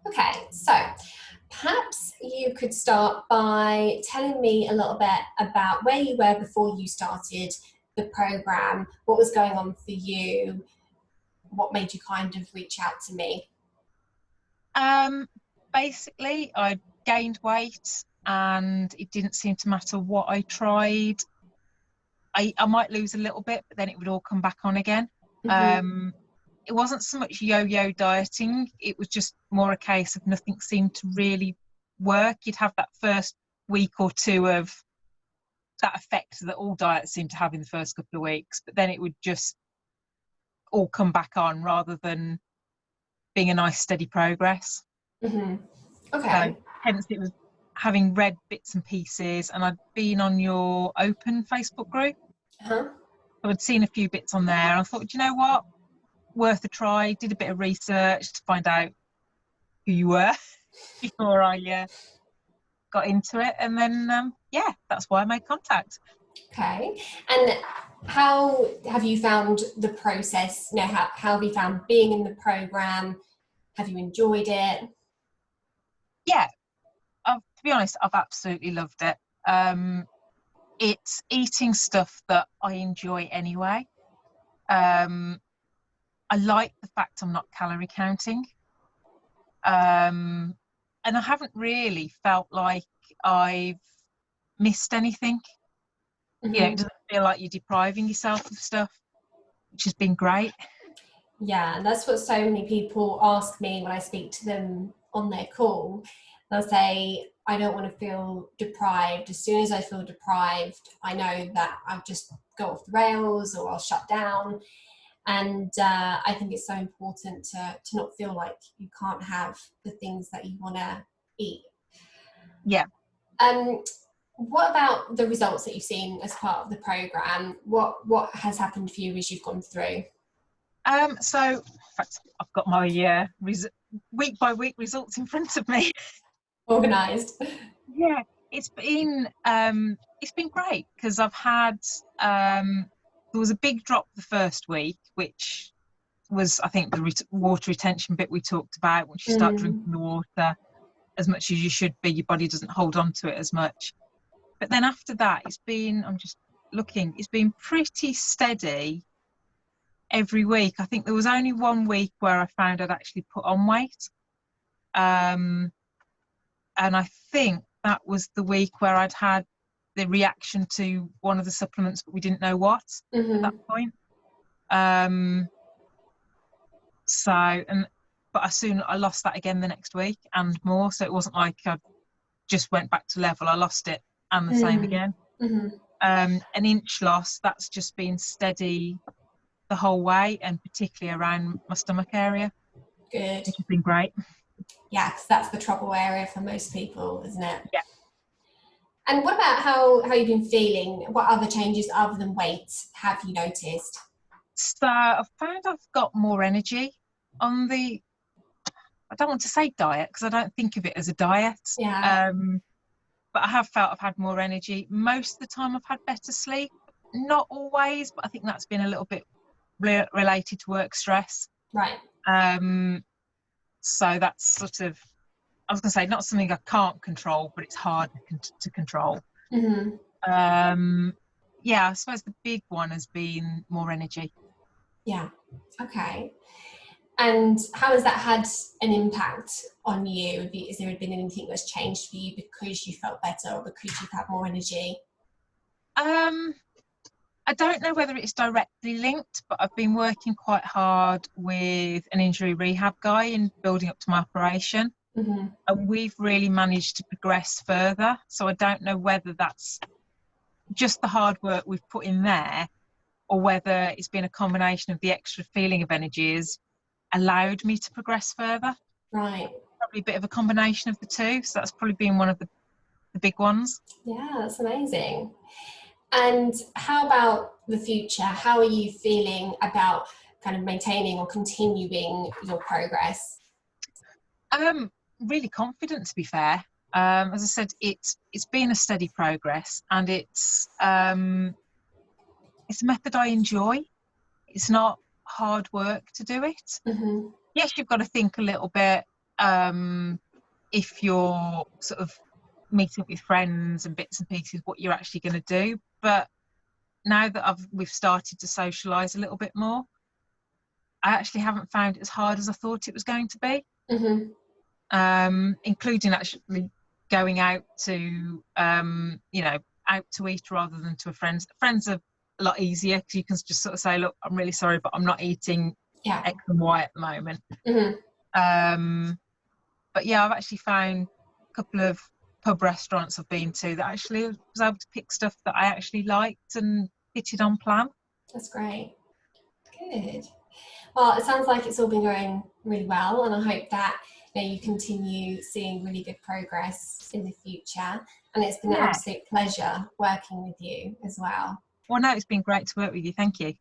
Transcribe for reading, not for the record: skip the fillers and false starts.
Okay, so perhaps you could start by telling me a little bit about where you were before you started the program, what was going on for you, what made you kind of reach out to me. Um, Basically, I gained weight and it didn't seem to matter what I tried. I might lose a little bit, but then it would all come back on again. Hmm. Um, it wasn't so much yo-yo dieting. It was just more a case of nothing seemed to really work. You'd have that first week or two of that effect that all diets seem to have in the first couple of weeks, but then it would just all come back on rather than being a nice steady progress. Hmm. So Okay. hence it was having read bits and pieces, and I'd been on your open Facebook group. Uh-huh. So I'd seen a few bits on there and I thought, you know what, worth a try. Did a bit of research to find out who you were before I got into it, and then yeah, that's why I made contact. Okay. And how have you found the process? How have you found being in the program? Have you enjoyed it? Yeah, to be honest, I've absolutely loved it. Um, it's eating stuff that I enjoy anyway. Um, I like the fact I'm not calorie counting. Um, and I haven't really felt like I've missed anything. You know, it Hmm. doesn't feel like you're depriving yourself of stuff, which has been great. Yeah, and that's what so many people ask me when I speak to them on their call. They'll say, I don't want to feel deprived. As soon as I feel deprived, I know that I'll just go off the rails or I'll shut down. And I think it's so important to not feel like you can't have the things that you want to eat. Yeah. Um, what about the results that you've seen as part of the program? What has happened for you as you've gone through? So in fact, I've got my week by week results in front of me. Organized. Yeah, it's been great because I've had there was a big drop the first week, which was, I think, the water retention bit we talked about. Once you start Mm. drinking the water as much as you should be, your body doesn't hold on to it as much. But then after that, I'm just looking, it's been pretty steady every week. I think there was only one week where I found I'd actually put on weight. Um, and I think that was the week where I'd had the reaction to one of the supplements, but we didn't know what at that Hmm. point. Um, so, but I lost that again the next week and more. So it wasn't like I just went back to level. I lost it and the same Mm. again. Hmm. An inch loss, that's just been steady the whole way, and particularly around my stomach area, Good. which has been great. Yeah, because that's the trouble area for most people, isn't it? Yeah. And what about how you've been feeling? What other changes other than weight have you noticed? So I've found I've got more energy on the, I don't want to say diet because I don't think of it as a diet. Yeah. Um, but I have felt I've had more energy. Most of the time I've had better sleep. Not always, but I think that's been a little bit related to work stress. Right. Um, so that's sort of, I was going to say, not something I can't control, but it's hard to control. Hmm. Um, yeah, I suppose the big one has been more energy. Yeah. Okay. And how has that had an impact on you? Has there been anything that's changed for you because you felt better or because you've had more energy? Um, I don't know whether it's directly linked, but I've been working quite hard with an injury rehab guy in building up to my operation. Hmm. And we've really managed to progress further. So I don't know whether that's just the hard work we've put in there, or whether it's been a combination of the extra feeling of energy has allowed me to progress further. Right. Probably a bit of a combination of the two. So that's probably been one of the big ones. Yeah, that's amazing. And how about the future? How are you feeling about kind of maintaining or continuing your progress? Really confident, to be fair. As I said, it's been a steady progress, and it's a method I enjoy. It's not hard work to do it. Hmm. Yes, you've got to think a little bit, if you're sort of meeting up with friends and bits and pieces, what you're actually going to do. But now that we've started to socialise a little bit more, I actually haven't found it as hard as I thought it was going to be. Including actually going out to out to eat rather than to a friend's. Friends are a lot easier because you can just sort of say, look, I'm really sorry, but I'm not eating X and Y at the moment. But yeah, I've actually found a couple of pub restaurants I've been to that actually was able to pick stuff that I actually liked and fitted on plan. That's great. Good. Well, it sounds like it's all been going really well, and I hope that you continue seeing really good progress in the future. And it's been an absolute pleasure working with you as well. Well, no, it's been great to work with you. Thank you.